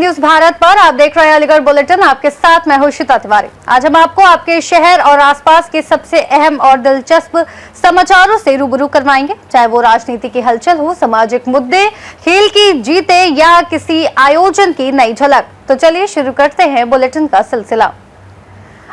News Bharat पर आप देख रहे हैं अलीगढ़ बुलेटिन। आपके साथ मैं हूं श्वेता तिवारी। आज हम आपको आपके शहर और आसपास के सबसे अहम और दिलचस्प समाचारों से रूबरू करवाएंगे, चाहे वो राजनीति की हलचल हो, सामाजिक मुद्दे, खेल की जीते या किसी आयोजन की नई झलक। तो चलिए शुरू करते हैं बुलेटिन का सिलसिला।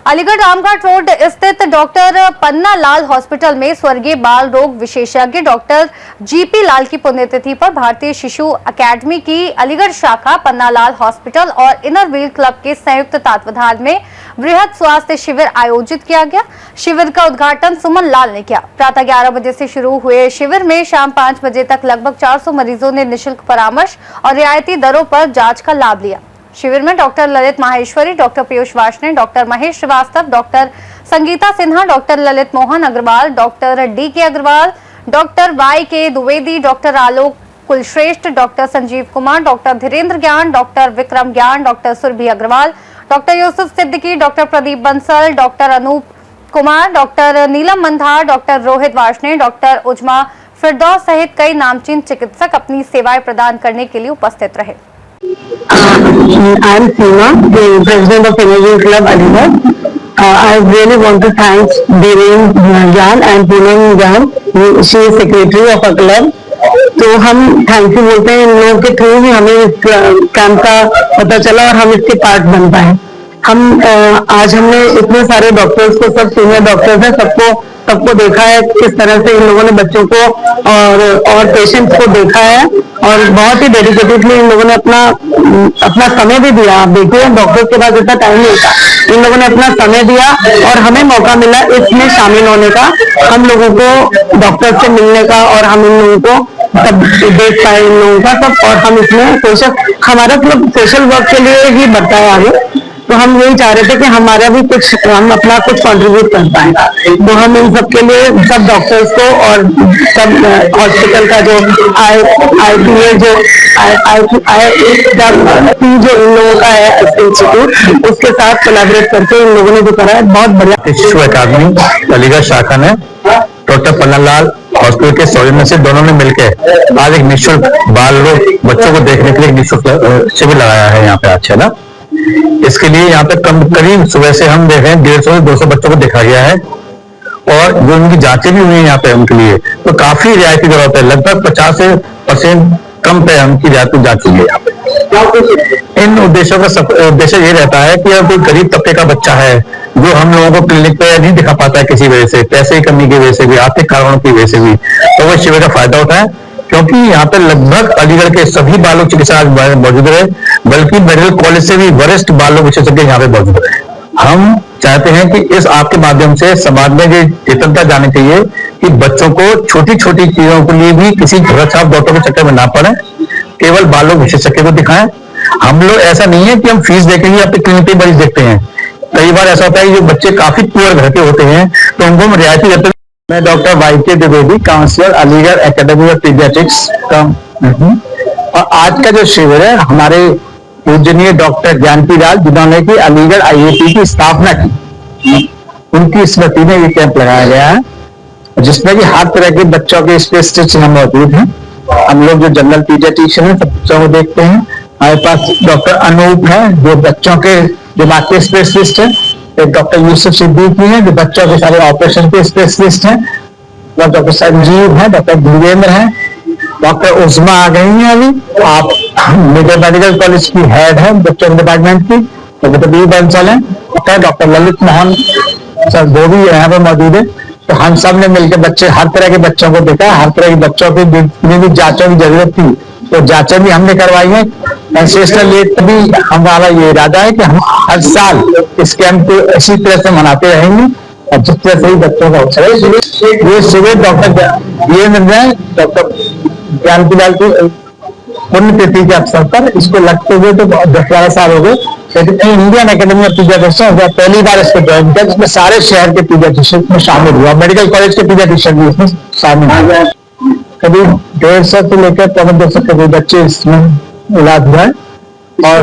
अलीगढ़ रामघाट रोड स्थित डॉक्टर पन्ना लाल हॉस्पिटल में स्वर्गीय बाल रोग विशेषज्ञ डॉक्टर जीपी लाल की पुण्यतिथि पर भारतीय शिशु अकेडमी की अलीगढ़ शाखा पन्ना लाल हॉस्पिटल और इनर व्हील क्लब के संयुक्त तत्वावधान में वृहद स्वास्थ्य शिविर आयोजित किया गया। शिविर का उद्घाटन सुमन लाल ने किया। प्रातः 11 बजे से शुरू हुए शिविर में शाम 5 बजे तक लगभग 400 मरीजों ने निःशुल्क परामर्श और रियायती दरों पर जांच का लाभ लिया। शिविर में doctor Lalit Maheshwari, doctor Piyush Varshney, doctor Mahesh Srivastava, doctor Sangeeta Sinha, doctor Lalit Mohan Agarwal, doctor D K. Agarwal, doctor Y K. Dwivedi, doctor Alok Kulshrestha, doctor Sanjeev Kumar, doctor Dhirendra Gyan, doctor Vikram Gyan, doctor Surabhi Agarwal, doctor Yusuf Siddiqui, doctor Pradeep Bansal, doctor Anoop Kumar, doctor Neelam Mandhar, doctor Rohit Varshney, doctor Uzma Firdaus सहित कई नामचीन चिकित्सक अपनी सेवाएं प्रदान करने के लिए उपस्थित रहे। I am Seema, the president of Energy Club Aligarh. I really want to thank Dhiren Gyan and Poonam Gyan. She is secretary of our club. तो हम थैंक यू बोलते हैं इन लोगों के थ्रू ही हमें इस कैंप का पता चला और हम इसके पार्ट बन पाए। हम आज हमने इतने सारे डॉक्टर्स को, सब सीनियर डॉक्टर्स हैं, सबको देखा है किस तरह से इन लोगों ने बच्चों को और पेशेंट्स को देखा है और बहुत ही डेडिकेटेडली इन लोगों ने अपना समय भी दिया। आप देखिए डॉक्टर्स के पास इतना टाइम नहीं था, इन लोगों ने अपना समय दिया और हमें मौका मिला इसमें शामिल होने का, हम लोगों को डॉक्टर से मिलने का और हम इन लोगों को सब देख पाए इन लोगों का सब। और हम इसमें हमारा सोशल वर्क के लिए ही बढ़ता है आगे, तो हम यही चाह रहे थे कि हमारा भी हम अपना कुछ कंट्रीब्यूट कर पाए। तो हम इन सब के लिए सब डॉक्टर्स को और सब हॉस्पिटल का जो IPA जो इन लोगों का है इंस्टीट्यूट, उसके साथ कोलैबोरेट करके इन लोगों ने जो करा है बहुत बढ़िया। शिशु अकादमी अलीगढ़ शाखा ने डॉक्टर पन्ना लाल हॉस्पिटल के सौजन्य से दोनों ने मिलकर आज एक निःशुल्क बाल रोग बच्चों को देखने के लिए निःशुल्क शिविर लगाया है यहाँ पे आज, है ना। इसके लिए यहाँ पे करीब सुबह से हम देख रहे हैं 150 से 200 बच्चों को देखा गया है और जो उनकी जांचें भी हुई हैं यहाँ पे उनके लिए तो काफी रियायती दरों पे लगभग 50% कम पे उनकी रियायती जांच हुई है यहाँ पे। इन उद्देश्यों का उद्देश्य ये रहता है कि अगर कोई गरीब तबके का बच्चा है जो हम लोगों को क्लिनिक पे नहीं दिखा पाता है किसी वजह से, पैसे की कमी की वजह से भी, आर्थिक कारणों की वजह से भी, तो वो शिविर का फायदा उठाए, क्योंकि यहाँ पे लगभग अलीगढ़ के सभी बाल रोग चिकित्सक मौजूद रहे, बल्कि मेडिकल कॉलेज से भी वरिष्ठ बाल रोग विशेषज्ञ यहाँ पे मौजूद रहे। हम चाहते हैं कि इस आपके माध्यम से समाज में ये चेतनता जानी चाहिए कि बच्चों को छोटी छोटी चीजों के लिए भी किसी छाप डॉक्टर के चक्कर में ना पड़े, केवल बाल रोग विशेषज्ञ को दिखाएं। हम लोग ऐसा नहीं है कि हम फीस देके ही अपने क्लिनिक पे मरीज देखते हैं। कई बार ऐसा होता है जो बच्चे काफी पुअर घर के होते हैं तो उनको हम रियायती देते हैं। मैं doctor Y K. Dwivedi, counsellor Aligarh academy of paediatrics का और आज का जो शिविर है हमारे पूजनीय डॉक्टर ज्ञानपी लाल जिन्होंने की अलीगढ़ IAP की स्थापना की, उनकी स्मृति में ये कैंप लगाया गया है जिसमें कि हर तरह के बच्चों के स्पेशलिस्ट यहाँ मौजूद हैं। हम लोग जो जनरल पीडियाट्रिशियन है सब बच्चों को देखते हैं। हमारे पास डॉक्टर अनूप है जो बच्चों के दिमाग के स्पेशलिस्ट है, एक डॉक्टर यूसुफ सिद्दीकी है जो बच्चों के सारे ऑपरेशन के स्पेशलिस्ट हैं, डॉक्टर संजीव है, डॉक्टर धीरेन्द्र है, डॉक्टर उजमा आ गई है अभी, आप मेडिकल कॉलेज की हेड है बच्चों के डिपार्टमेंट की, डॉक्टर प्रदीप बंसल है, डॉक्टर ललित मोहन सर वो भी यहाँ पे मौजूद है। तो हम सब ने मिलकर हर तरह के बच्चों को देखा, हर तरह के बच्चों की भी जांचों की जरूरत थी तो जांचें भी हमने करवाई है। एंसेस्ट्रल लेट भी हमारा ये इरादा है कि हम हर साल इस कैंप को इसी तरह से मनाते रहेंगे और जिस तरह से ही बच्चों का अवसर है। ये शिविर डॉक्टर ज्ञानपी लाल की पुण्यतिथि के अवसर पर इसको लगते हुए तो 10-12 साल हो गए, लेकिन इंडियन एकेडमी ऑफ पीडियाट्रिशियन पहली बार इसको ज्वाइन किया जिसमें सारे शहर के पीडियाट्रिशियन में शामिल हुआ, मेडिकल कॉलेज के पीडियाट्रिशियन भी इसमें शामिल हुआ। करीब 150 से लेकर 200 के बच्चे इसमें इलाज हुआ है और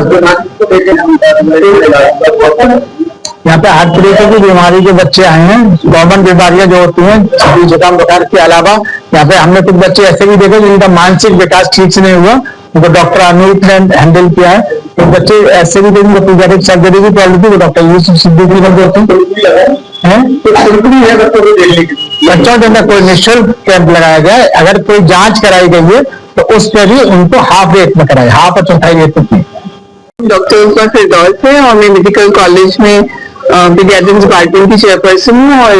यहाँ पे हर तरीके की बीमारी के बच्चे आए हैं। कॉमन बीमारियां जो होती हैं छींक जुकाम बुखार के अलावा यहाँ पे हमने कुछ बच्चे ऐसे भी देखे जिनका मानसिक विकास ठीक से नहीं हुआ, उनको डॉक्टर अनूप ने हैंडल किया है। तो बच्चे ऐसे भी देंगे पीडियाट्रिक सर्जरी की पॉलिसी वो डॉक्टर यूसुफ सिद्दीकी कर देते हैं। बच्चों के अंदर कोई निःशुल्क कैंप लगाया गया है, अगर कोई जांच कराई गई है तो उस पर भी उनको हाफ रेट में कराए, हाफ और चौथाई रेट में। डॉक्टर उस्मा फिरदौस है और मैं मेडिकल कॉलेज में पीडियाट्रिक डिपार्टमेंट की चेयरपर्सन हूँ और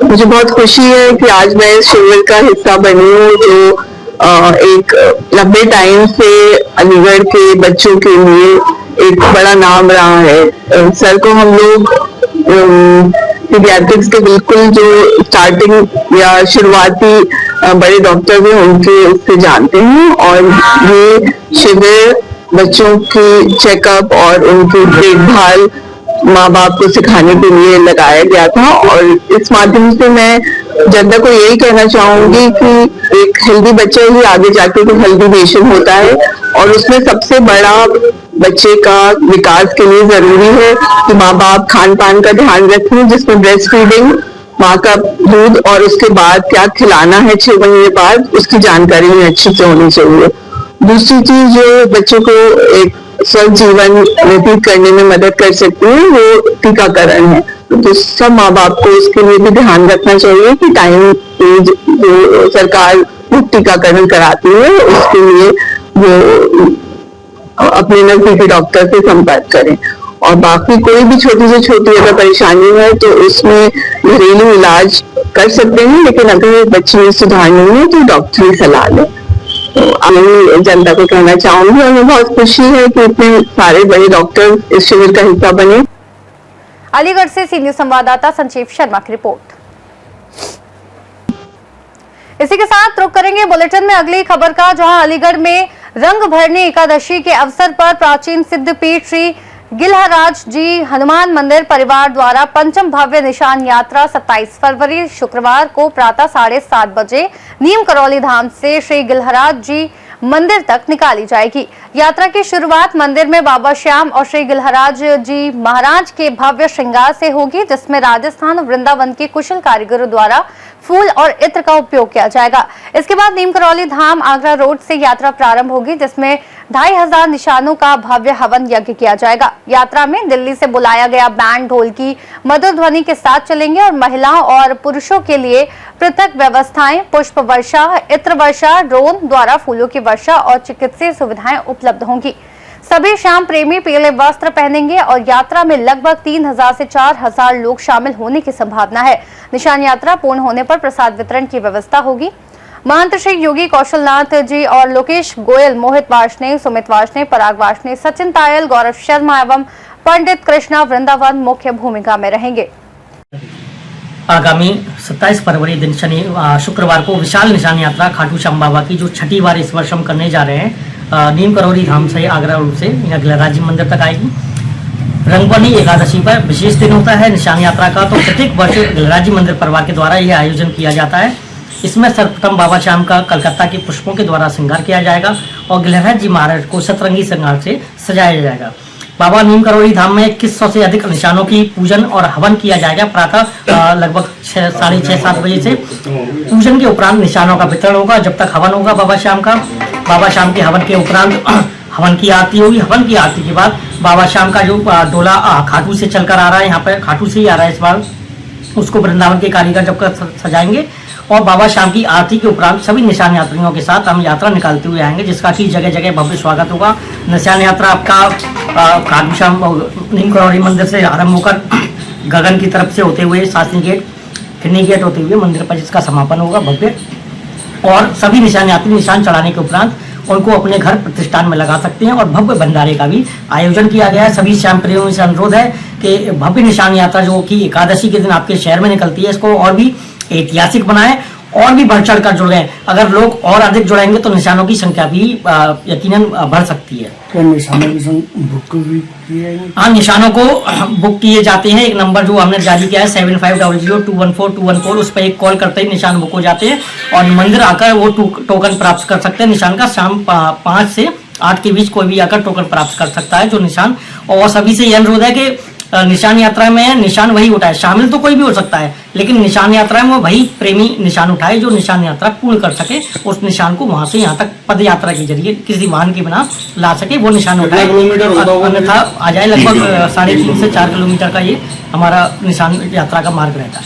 मुझे बहुत खुशी है कि आज मैं इस शिविर का हिस्सा बनी हूँ जो एक लंबे टाइम से अलीगढ़ के बच्चों के लिए एक बड़ा नाम रहा है। सर को हम लोग पीडियाट्रिक्स के बिल्कुल जो स्टार्टिंग या शुरुआती बड़े डॉक्टर हैं उनके उससे जानते हैं और ये शिविर बच्चों की चेकअप और उनकी देखभाल माँ बाप को सिखाने के लिए लगाया गया था और इस माध्यम से मैं जनता को यही कहना चाहूंगी कि एक हेल्दी बच्चा ही आगे जाके एक हेल्दी नेशन होता है और उसमें सबसे बड़ा बच्चे का विकास के लिए जरूरी है कि माँ बाप खान पान का ध्यान रखें, जिसमें ब्रेस्ट फीडिंग, माँ का दूध और उसके बाद क्या खिलाना है 6 महीने बाद उसकी जानकारी अच्छे से होनी चाहिए। दूसरी चीज जो बच्चों को एक स्वस्थ जीवन व्यतीत करने में मदद कर सकती है वो टीकाकरण है। तो सब माँ बाप को इसके लिए भी ध्यान रखना चाहिए कि टाइम पे जो सरकार टीकाकरण कराती है उसके लिए वो अपने नजदीकी डॉक्टर से संपर्क करें और बाकी कोई भी छोटी से छोटी अगर परेशानी है तो उसमें घरेलू इलाज कर सकते हैं, लेकिन अगर बच्चे में सुधार नहीं है तो डॉक्टरी सलाह लें। तो मैं जनता को कहना चाहूंगी और मुझे बहुत खुशी है कि इतने सारे बड़े डॉक्टर इस शिविर का हिस्सा बने। अलीगढ़ से सीनियर संवाददाता संजीव शर्मा की रिपोर्ट। इसी के साथ रुक करेंगे बुलेटिन में अगली खबर का, जहां अलीगढ़ में रंग भरने एकादशी के अवसर पर प्राचीन सिद्ध पीठ श्री गिलहराज जी हनुमान मंदिर परिवार द्वारा पंचम भव्य निशान यात्रा 27 फरवरी शुक्रवार को प्रातः 7:30 बजे नीम करौली धाम से श्री गिलहराज जी मंदिर तक निकाली जाएगी। यात्रा की शुरुआत मंदिर में बाबा श्याम और श्री गिलहराज जी महाराज के भव्य श्रृंगार से होगी, जिसमें राजस्थान और वृंदावन के कुशल कारीगरों द्वारा फूल और इत्र का उपयोग किया जाएगा। इसके बाद नीम करौली धाम आगरा रोड से यात्रा प्रारंभ होगी, जिसमें 2500 निशानों का भव्य हवन यज्ञ किया जाएगा। यात्रा में दिल्ली से बुलाया गया बैंड ढोल की मधुर ध्वनि के साथ चलेंगे और महिलाओं और पुरुषों के लिए पृथक व्यवस्थाएं, पुष्प वर्षा, इत्र वर्षा, ड्रोन द्वारा फूलों की वर्षा और चिकित्सीय सुविधाएं उपलब्ध होंगी। सभी श्याम प्रेमी पीले वस्त्र पहनेंगे और यात्रा में लगभग 3000 से 4000 लोग शामिल होने की संभावना है। निशान यात्रा पूर्ण होने पर प्रसाद वितरण की व्यवस्था होगी। महंत श्री योगी कौशलनाथ जी और लोकेश गोयल, मोहित वार्ष्णेय, सुमित वार्ष्णेय, पराग वार्ष्णेय, सचिन तायल, गौरव शर्मा एवं पंडित कृष्णा वृंदावन मुख्य भूमिका में रहेंगे। आगामी 27 फरवरी दिन शनि शुक्रवार को विशाल निशान यात्रा खाटू श्याम बाबा की जो छठी बार इस वर्ष हम करने जा रहे हैं, नीम करौली धाम से आगरा रोड से गिलहराज जी मंदिर तक आएगी। रंगपनी एकादशी पर विशेष दिन होता है निशान यात्रा का, तो प्रत्येक वर्ष गिलहराज जी मंदिर परिवार के द्वारा यह आयोजन किया जाता है। इसमें सर्वप्रथम बाबा श्याम का कलकत्ता के पुष्पों के द्वारा श्रृंगार किया जाएगा और गिलहराज जी महाराज को सतरंगी श्रृंगार से सजाया जाएगा। बाबा नीम करौली धाम में 2100 से अधिक निशानों की पूजन और हवन किया जाएगा। प्रातः लगभग 6:30-7 बजे से पूजन के उपरांत निशानों का वितरण होगा, जब तक हवन होगा बाबा श्याम का। बाबा श्याम के हवन के उपरांत हवन की आरती होगी। हवन की आरती के बाद बाबा श्याम का जो डोला खाटू से चलकर आ रहा है, यहाँ पर खाटू से ही आ रहा है इस बार, उसको वृंदावन के कारीगर जब सजाएंगे और बाबा श्याम की आरती के उपरांत सभी निशान यात्रियों के साथ हम यात्रा निकालते हुए आएंगे, जिसका कि जगह जगह भव्य स्वागत होगा। निशान यात्रा आपका खाटू श्याम नीम करौली मंदिर से आरंभ होकर गगन की तरफ से होते हुए शासनी गेट, फिरनी गेट होते हुए मंदिर पर जिसका समापन होगा भव्य। और सभी निशान यात्री निशान चढ़ाने के उपरांत उनको अपने घर प्रतिष्ठान में लगा सकते हैं और भव्य भंडारे का भी आयोजन किया गया है। सभी श्याम प्रेमियों से अनुरोध है कि भव्य निशान यात्रा जो कि एकादशी के दिन आपके शहर में निकलती है, इसको और भी ऐतिहासिक बनाएं और भी बढ़ चढ़ कर जुड़ गए। अगर लोग और अधिक जुड़ेंगे तो निशानों की संख्या भी यकीनन बढ़ सकती है। निशानों की बुक भी किए? हाँ, निशानों को बुक किए जाते हैं। एक नंबर जो हमने जारी किया है 7500214214, उस पर एक कॉल करते ही निशान बुक हो जाते हैं और मंदिर आकर वो टोकन प्राप्त कर सकते हैं। निशान का शाम 5 से 8 के बीच कोई भी आकर टोकन प्राप्त कर सकता है जो निशान। और सभी से यह अनुरोध है कि निशान यात्रा में निशान वही उठाए, शामिल तो कोई भी हो सकता है, लेकिन निशान यात्रा में वही प्रेमी निशान उठाए जो निशान यात्रा पूर्ण कर सके, उस निशान को वहां से यहाँ तक पद यात्रा के जरिए किसी वाहन के बिना ला सके, वो निशान उठाए। अन्यथा आ जाए लगभग 3.5 से 4 किलोमीटर का ये हमारा निशान यात्रा का मार्ग रहता है।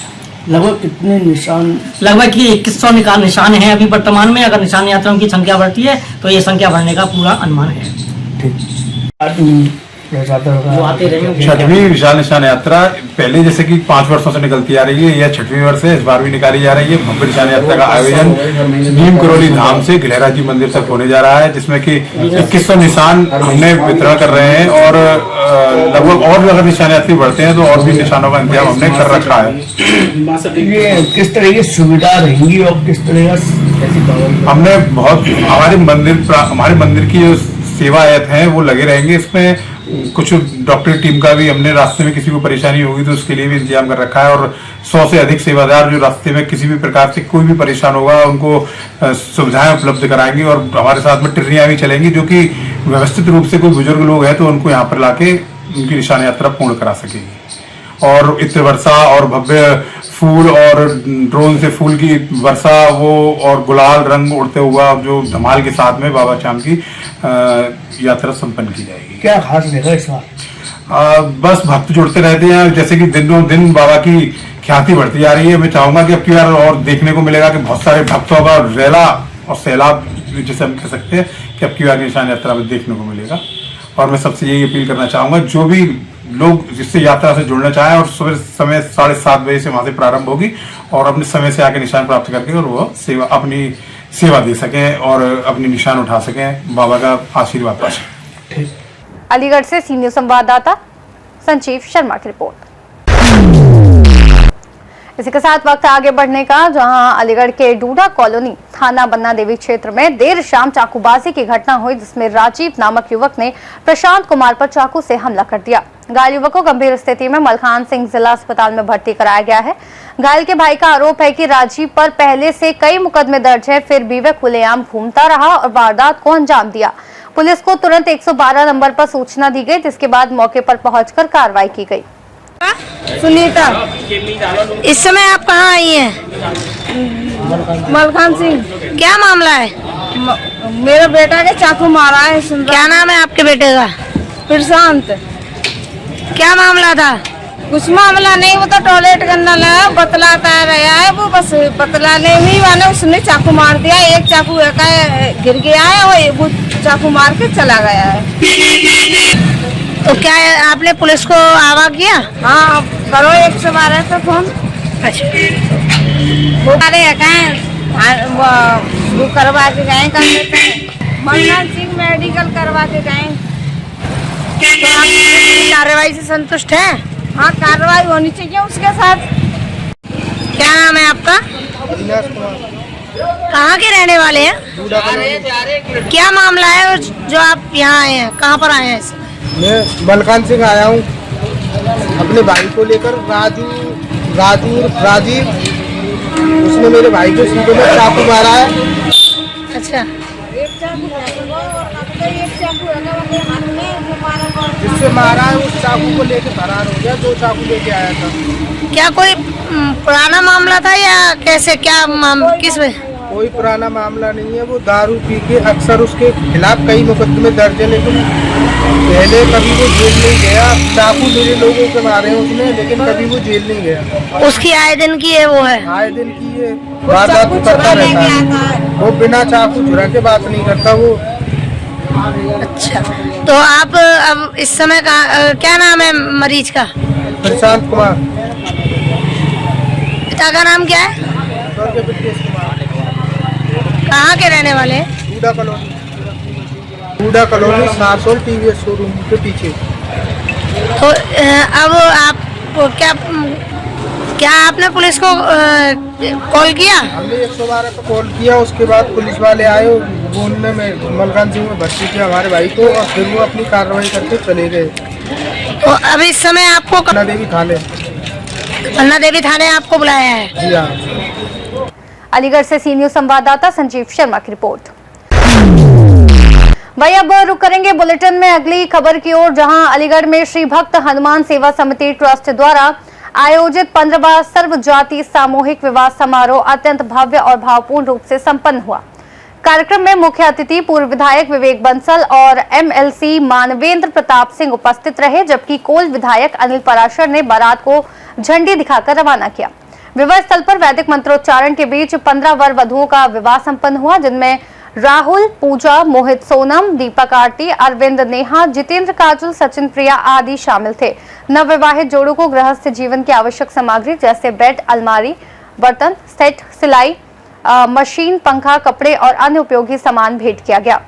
लगभग कितने निशान? लगभग ये 2100 निशान है अभी वर्तमान में। अगर निशान यात्राओं की संख्या बढ़ती है तो ये संख्या बढ़ने का पूरा अनुमान है। वो आते रहेंगे। छठवीं विशाल निशान यात्रा पहले जैसे कि 5 वर्षों से निकलती आ रही है, यह 6वीं वर्ष है, इस बार भी निकाली जा रही है। भव्य निशान यात्रा का आयोजन नीम करौली धाम से गिलहरा जी मंदिर तक होने जा रहा है, जिसमें कि 2100 निशान हमने वितरण कर रहे हैं और लगभग और अगर निशान यात्री बढ़ते हैं तो और भी निशानों का इंतजाम हमने कर रखा है। ये किस तरह की सुविधा रहेंगी और किस तरह का हमने बहुत हमारे मंदिर की जो सेवायत हैं वो लगे रहेंगे इसमें। कुछ डॉक्टरी टीम का भी हमने रास्ते में किसी को परेशानी होगी तो उसके लिए भी इंतजाम कर रखा है और 100 से अधिक सेवादार जो रास्ते में किसी भी प्रकार से कोई भी परेशान होगा उनको सुविधाएं उपलब्ध कराएंगे और हमारे साथ में ट्रेनियां भी चलेंगी जो कि व्यवस्थित रूप से कोई बुजुर्ग लोग हैं तो उनको यहाँ पर लाके उनकी निशान यात्रा पूर्ण करा सकेगी। और इत्र वर्षा और भव्य फूल और ड्रोन से फूल की वर्षा वो और गुलाल रंग उड़ते हुआ जो धमाल के साथ में बाबा चाम की यात्रा संपन्न की जाएगी। क्या खास रहेगा इस बार? बस भक्त जुड़ते रहते हैं, जैसे कि दिनों दिन बाबा की ख्याति बढ़ती जा रही है। मैं चाहूंगा कि अब की बार और देखने को मिलेगा कि बहुत सारे भक्तों का रैला और सैलाब जैसे हम कह सकते हैं कि अब की बार निशान यात्रा में देखने को मिलेगा। और मैं सबसे यही अपील करना चाहूंगा जो भी लोग जिससे यात्रा से जुड़ना चाहें और सुबह समय 7:30 बजे से वहां से प्रारंभ होगी और अपने समय से आके निशान प्राप्त करके और वो अपनी सेवा दे सकें और अपनी निशान उठा सकें, बाबा का आशीर्वाद पा सकें। अलीगढ़ से सीनियर संवाददाता संजीव शर्मा की रिपोर्ट। इसी के साथ वक्त आगे बढ़ने का, जहां अलीगढ़ के डूडा कॉलोनी थाना बन्ना देवी क्षेत्र में देर शाम चाकूबाजी की घटना हुई, जिसमें राजीव नामक युवक ने प्रशांत कुमार पर चाकू से हमला कर दिया। घायल युवक को गंभीर स्थिति में मलखान सिंह जिला अस्पताल में भर्ती कराया गया है। घायल के भाई का आरोप है कि राजीव पर पहले से कई मुकदमे दर्ज है, फिर भी वह खुलेआम घूमता रहा और वारदात को अंजाम दिया। पुलिस को तुरंत 112 नंबर पर सूचना दी गई, जिसके बाद मौके पर पहुंचकर कार्रवाई की गई। सुनीता, इस समय आप कहाँ आई हैं? मलखान सिंह। क्या मामला है? मेरे बेटा के चाकू मारा है। क्या नाम है आपके बेटे का? प्रशांत। क्या मामला था? कुछ मामला नहीं, वो तो टॉयलेट करना लगा, बतलाता रहा है, वो बस बतलाने ही वाले उसने चाकू मार दिया। एक चाकू गिर गया है और वो चाकू मार के चला गया है। तो क्या आपने पुलिस को आवाज किया? हाँ, करो 112 पे फोन। अच्छा, वो करवा के गए, कर लेते हैं। मलखान सिंह मेडिकल करवा के गए। तो आप कार्रवाई से संतुष्ट हैं? हाँ, कार्रवाई होनी चाहिए उसके साथ। क्या नाम है आपका? कहाँ के रहने वाले हैं? क्या मामला है जो आप यहाँ आए हैं? कहाँ पर आए हैं? मैं मलखान सिंह आया हूँ अपने भाई को लेकर। राजीव उसने मेरे भाई को सीधे में चाकू मारा है। अच्छा, जिससे मारा है उस चाकू को लेके फरार हो गया, 2 चाकू लेके आया था। क्या कोई पुराना मामला था या कैसे? क्या किस में? कोई पुराना मामला नहीं है, वो दारू पी के अक्सर उसके खिलाफ कई मुकदमे दर्ज है, लेकिन पहले कभी वो जेल नहीं गया। चाकू मेरे लोगों के मारे हैं उसने, लेकिन कभी वो जेल नहीं गया। उसकी आए दिन की है वो है? आए दिन की ये वारदात करता रहता है, वो बिना चाकू चुरा के बात नहीं करता वो। अच्छा, तो आप अब इस समय का क्या नाम है मरीज का? प्रशांत कुमार। पिता का नाम क्या है? कहाँ के रहने वाले हैं? डूडा कॉलोनी सारसोल टीवीएस शोरूम के पीछे। तो अब आप क्या आपने पुलिस को कॉल किया? हमने 112 पे कॉल किया, उसके बाद पुलिस वाले आए, उन्होंने मलखान सिंह में भर्ती किया हमारे भाई को और फिर वो अपनी कार्रवाई करके चले गए। तो अब इस समय आपको पन्ना देवी थाने आपको बुलाया है? जी हाँ। अलीगढ़ से सीनियर संवाददाता संजीव शर्मा की रिपोर्ट। वही अब रुक करेंगे बुलेटिन में अगली खबर की ओर, जहां अलीगढ़ में श्री भक्त हनुमान सेवा समिति ट्रस्ट द्वारा आयोजित 15वां सर्व जाति सामूहिक विवाह समारोह अत्यंत भव्य और भावपूर्ण रूप से संपन्न हुआ। कार्यक्रम में मुख्य अतिथि पूर्व विधायक विवेक बंसल और एमएलसी मानवेंद्र प्रताप सिंह उपस्थित रहे, जबकि कोल विधायक अनिल पराशर ने बारात को झंडी दिखाकर रवाना किया। विवाह स्थल पर वैदिक मंत्रोच्चारण के बीच 15 वर वधुओं का विवाह संपन्न हुआ, जिनमें राहुल, पूजा, मोहित सोनम, दीपक आरती, अरविंद नेहा, जितेंद्र काजुल, सचिन प्रिया आदि शामिल थे। नवविवाहित जोड़ों को गृहस्थ जीवन की आवश्यक सामग्री जैसे बेड, अलमारी, बर्तन सेट, सिलाई मशीन, पंखा, कपड़े और अन्य उपयोगी सामान भेंट किया गया।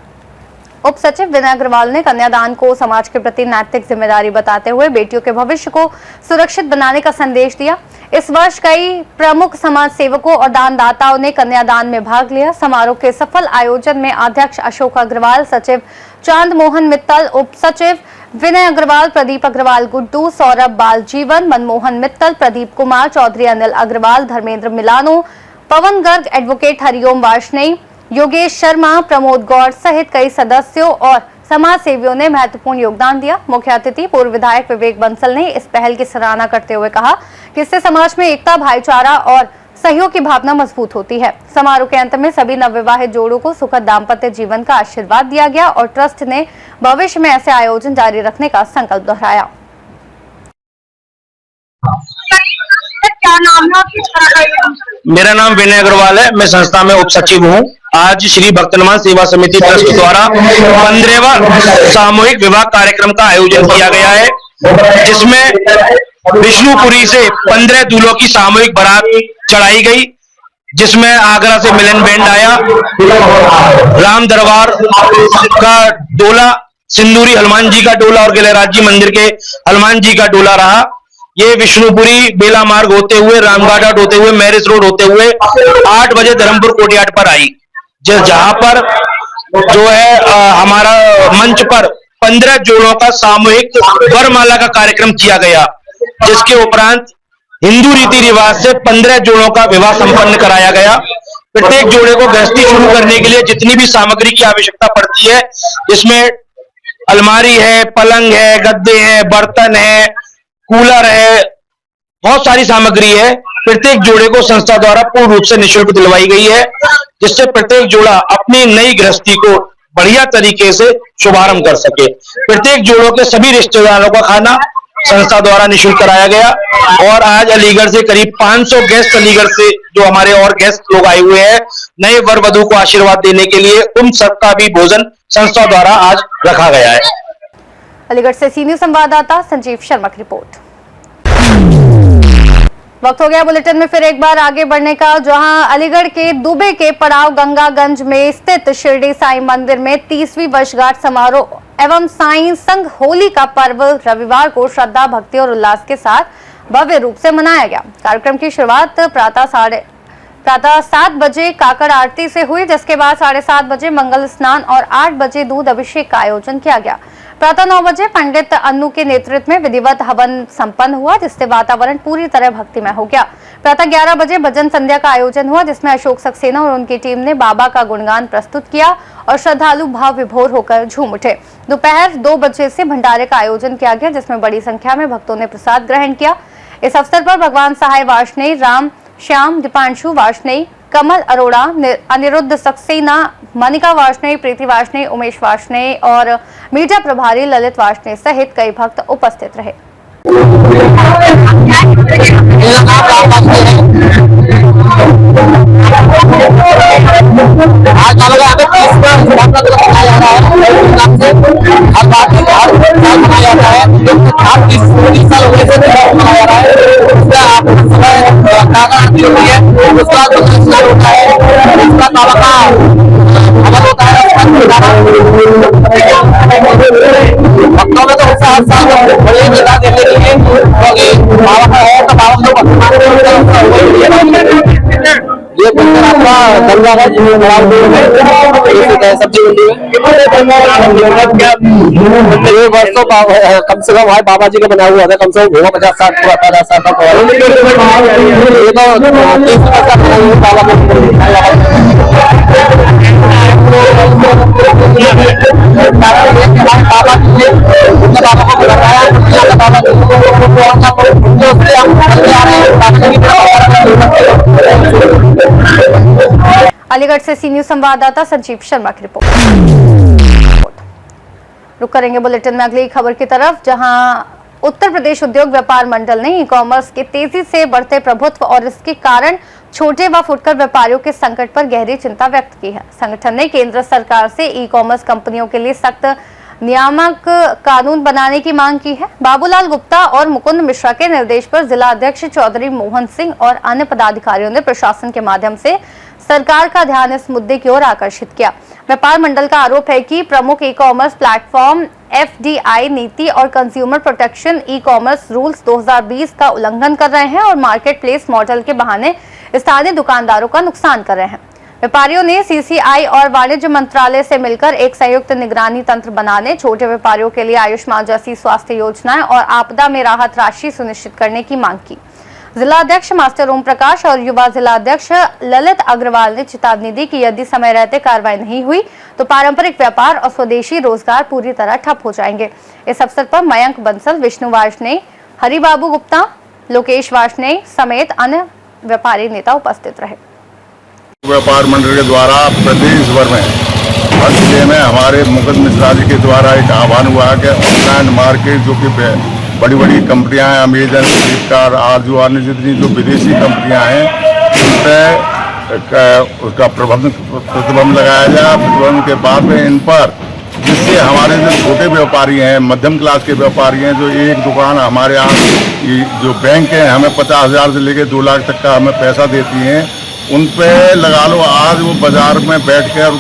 उप सचिव विनय अग्रवाल ने कन्यादान को समाज के प्रति नैतिक जिम्मेदारी बताते हुए बेटियों के भविष्य को सुरक्षित बनाने का संदेश दिया। इस वर्ष कई प्रमुख समाज सेवकों और दानदाताओं ने कन्यादान में भाग लिया। समारोह के सफल आयोजन में अध्यक्ष अशोक अग्रवाल, सचिव चांद मोहन मित्तल, उप सचिव विनय अग्रवाल, प्रदीप अग्रवाल गुड्डू, सौरभ बाल जीवन, मनमोहन मित्तल, प्रदीप कुमार चौधरी, अनिल अग्रवाल, धर्मेंद्र मिलानो, पवन गर्ग, एडवोकेट हरिओम वार्ष्णेय, योगेश शर्मा, प्रमोद गौड़ सहित कई सदस्यों और समाज सेवियों ने महत्वपूर्ण योगदान दिया। मुख्य अतिथि पूर्व विधायक विवेक बंसल ने इस पहल की सराहना करते हुए कहा कि इससे समाज में एकता, भाईचारा और सहयोग की भावना मजबूत होती है। समारोह के अंत में सभी नवविवाहित जोड़ों को सुखद दाम्पत्य जीवन का आशीर्वाद दिया गया और ट्रस्ट ने भविष्य में ऐसे आयोजन जारी रखने का संकल्प दोहराया। मेरा नाम विनय अग्रवाल है, मैं संस्था में उप सचिव हूँ। आज श्री भक्त हनुमान सेवा समिति ट्रस्ट द्वारा 15वां सामूहिक विवाह कार्यक्रम का आयोजन किया गया है, जिसमें विष्णुपुरी से 15 दूल्हों की सामूहिक बारात चढ़ाई गई, जिसमें आगरा से मिलन बैंड आया, राम दरबार का डोला, सिंदूरी हनुमान जी का डोला और गिलराज जी मंदिर के हनुमान जी का डोला रहा। ये विष्णुपुरी बेला मार्ग होते हुए, रामघाट होते हुए, मैरिज रोड होते हुए 8 बजे धर्मपुर कोर्टयार्ड पर आई, जहां पर जो है हमारा मंच पर 15 जोड़ों का सामूहिक वरमाला का कार्यक्रम किया गया, जिसके उपरांत हिंदू रीति रिवाज से 15 जोड़ों का विवाह संपन्न कराया गया। प्रत्येक जोड़े को गृहस्थी शुरू करने के लिए जितनी भी सामग्री की आवश्यकता पड़ती है, इसमें अलमारी है, पलंग है, गद्दे हैं, बर्तन है, कूलर है, बहुत सारी सामग्री है। प्रत्येक जोड़े को संस्था द्वारा पूर्ण रूप से निःशुल्क दिलवाई गई है, जिससे प्रत्येक जोड़ा अपनी नई गृहस्थी को बढ़िया तरीके से शुभारंभ कर सके। प्रत्येक जोड़ों के सभी रिश्तेदारों का खाना संस्था द्वारा निःशुल्क कराया गया और आज अलीगढ़ से करीब 500 गेस्ट, अलीगढ़ से जो हमारे और गेस्ट लोग आए हुए हैं नए वर वधु को आशीर्वाद देने के लिए, उन सबका भी भोजन संस्था द्वारा आज रखा गया है। अलीगढ़ से सीनियर संवाददाता संजीव शर्मा की रिपोर्ट। वक्त हो गया बुलेटिन में फिर एक बार आगे बढ़ने का, जहां अलीगढ़ के दुबे के पड़ाव गंगागंज में स्थित शिरडी साईं मंदिर में 30वीं वर्षगांठ समारोह एवं साईं संघ होली का पर्व रविवार को श्रद्धा, भक्ति और उल्लास के साथ भव्य रूप से मनाया गया। कार्यक्रम की शुरुआत प्रातः 7 बजे काकड़ आरती से हुई, जिसके बाद 7:30 बजे मंगल स्नान और 8 बजे दूध अभिषेक का आयोजन किया गया। प्रातः 9 बजे पंडित अन्नू के नेतृत्व में विधिवत हवन संपन्न हुआ, जिससे वातावरण पूरी तरह भक्तिमय हो गया। प्रातः 11 बजे भजन संध्या का आयोजन हुआ, जिसमें अशोक सक्सेना और उनकी टीम ने बाबा का गुणगान प्रस्तुत किया और श्रद्धालु भाव विभोर होकर झूम उठे। दोपहर 2 बजे से भंडारे का आयोजन किया गया, जिसमें बड़ी संख्या में भक्तों ने प्रसाद ग्रहण किया। इस अवसर पर भगवान सहाय वार्ष्णेय, राम श्याम, दीपांशु वार्ष्णेय, कमल अरोड़ा, अनिरुद्ध सक्सेना, मनिका वार्ष्णेय, प्रीति वार्ष्णेय, उमेश वार्ष्णेय और मीडिया प्रभारी ललित वार्ष्णेय सहित कई भक्त उपस्थित रहे। भक्तों में तो हर साल बड़ी जगह देने के लिए बाबा का है, तो बाबा ये बोलकर आपका गंगागंज सब्जी मंडी में वर्षों कम से कम बाबा जी का बना हुआ था, कम से कम 50-60 साल तक। ये तो 30 बाबा अलीगढ़ से सी न्यूज संवाददाता संजीव शर्मा की रिपोर्ट। रुक करेंगे बुलेटिन में अगली खबर की तरफ, जहां उत्तर प्रदेश उद्योग व्यापार मंडल ने ई कॉमर्स के तेजी से बढ़ते प्रभुत्व और इसके कारण छोटे व फुटकर व्यापारियों के संकट पर गहरी चिंता व्यक्त की है। संगठन ने केंद्र सरकार से ई कॉमर्स कंपनियों के लिए सख्त नियामक कानून बनाने की मांग की है। बाबूलाल गुप्ता और मुकुंद मिश्रा के निर्देश पर जिला अध्यक्ष चौधरी मोहन सिंह और अन्य पदाधिकारियों ने प्रशासन के माध्यम से सरकार का ध्यान इस मुद्दे की ओर आकर्षित किया। व्यापार मंडल का आरोप है कि प्रमुख ई कॉमर्स प्लेटफॉर्म FDI नीति और consumer protection e commerce rules 2020 का उल्लंघन कर रहे हैं और मार्केट प्लेस मॉडल के बहाने स्थानीय दुकानदारों का नुकसान कर रहे हैं। व्यापारियों ने CCI और वाणिज्य मंत्रालय से मिलकर एक संयुक्त निगरानी तंत्र बनाने, छोटे व्यापारियों के लिए आयुष्मान जैसी स्वास्थ्य योजनाएं और आपदा में राहत राशि सुनिश्चित करने की मांग की। जिला अध्यक्ष मास्टर ओम प्रकाश और युवा जिला अध्यक्ष ललित अग्रवाल ने चेतावनी दी कि यदि समय रहते कार्रवाई नहीं हुई तो पारंपरिक व्यापार और स्वदेशी रोजगार पूरी तरह ठप हो जाएंगे। इस अवसर पर मयंक बंसल, विष्णु वार्ष्णेय, हरिबाबू गुप्ता, लोकेश वार्ष्णेय समेत अन्य व्यापारी नेता उपस्थित रहे। व्यापार मंडल के द्वारा प्रदेश भर में हर जिले में हमारे मुकुंद मिश्रा जी के द्वारा एक आह्वान हुआ कि ऑनलाइन मार्केट जो कि बड़ी बड़ी कंपनियां हैं, अमेजन, फ्लिपकार्ट, आरजू, अन्य जितनी जो विदेशी कंपनियां हैं, उन पर उसका प्रतिबंध लगाया जाए। प्रतिबंध के बाद में इन पर, जिससे हमारे जो छोटे व्यापारी हैं, मध्यम क्लास के व्यापारी हैं, जो एक दुकान हमारे यहाँ जो बैंक है हमें 50,000 से लेकर 2 लाख तक का हमें पैसा देती हैं, उन पे लगा लो आज वो बाजार में बैठ कर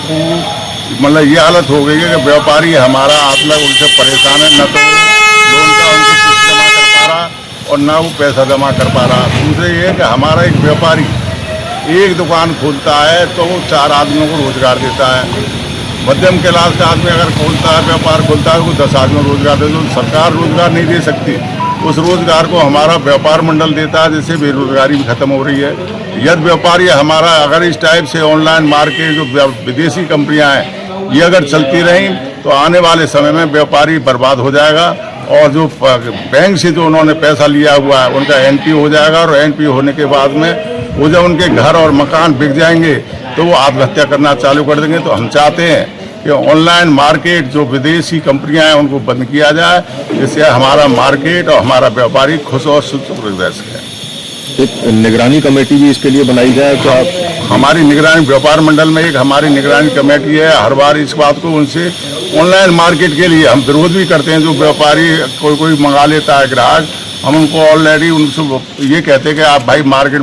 मतलब ये हालत हो गई है कि व्यापारी हमारा आज तक उनसे परेशान है, न तो लोन का उनको किस्त जमा कर पा रहा और ना वो पैसा जमा कर पा रहा। दूसरे ये है कि हमारा एक व्यापारी एक दुकान खोलता है तो वो 4 आदमियों को रोजगार देता है। मध्यम क्लास का आदमी अगर खोलता है, व्यापार खोलता है, वो 10 आदमियों को रोजगार देता है। सरकार रोजगार नहीं दे सकती, उस रोजगार को हमारा व्यापार मंडल देता है, जिससे बेरोजगारी भी खत्म हो रही है। यदि व्यापारी हमारा अगर इस टाइप से ऑनलाइन मार्केट जो विदेशी कंपनियां हैं ये अगर चलती रहीं तो आने वाले समय में व्यापारी बर्बाद हो जाएगा और जो बैंक से जो उन्होंने पैसा लिया हुआ है उनका NP हो जाएगा और NP होने के बाद में वो जब उनके घर और मकान बिक जाएंगे तो वो आत्महत्या करना चालू कर देंगे। तो हम चाहते हैं कि ऑनलाइन मार्केट जो विदेशी कंपनियां हैं उनको बंद किया जाए, जिससे हमारा मार्केट और हमारा व्यापारी खुश और सुरक्षित रह सके। एक निगरानी कमेटी भी इसके लिए बनाई जाए तो आप हमारी निगरानी व्यापार मंडल में एक हमारी निगरानी कमेटी है। हर बार इस बात को उनसे ऑनलाइन मार्केट के लिए हम विरोध भी करते हैं। जो व्यापारी कोई मंगा लेता है ग्राहक, हम उनको ऑलरेडी उनसे ये कहते हैं कि आप भाई मार्केट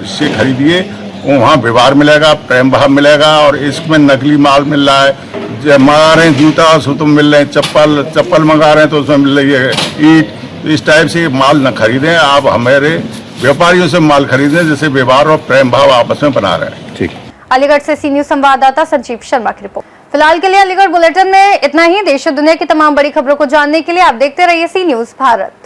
से खरीदिए, वहाँ व्यवहार मिलेगा, प्रेम भाव मिलेगा और इसमें नकली माल मिल रहा है। मंगा रहे हैं जूता सो तुम मिल रहे हैं, चप्पल मंगा रहे हैं तो उसमें मिल रही है ईट। तो इस टाइप से माल न खरीदें, आप हमारे व्यापारियों से माल खरीदें, जैसे व्यवहार और प्रेम भाव आपस में बना रहे हैं। ठीक। अलीगढ़ से सी न्यूज संवाददाता संजीव शर्मा की रिपोर्ट। फिलहाल के लिए अलीगढ़ बुलेटिन में इतना ही। देश और दुनिया की तमाम बड़ी खबरों को जानने के लिए आप देखते रहिए सी न्यूज भारत।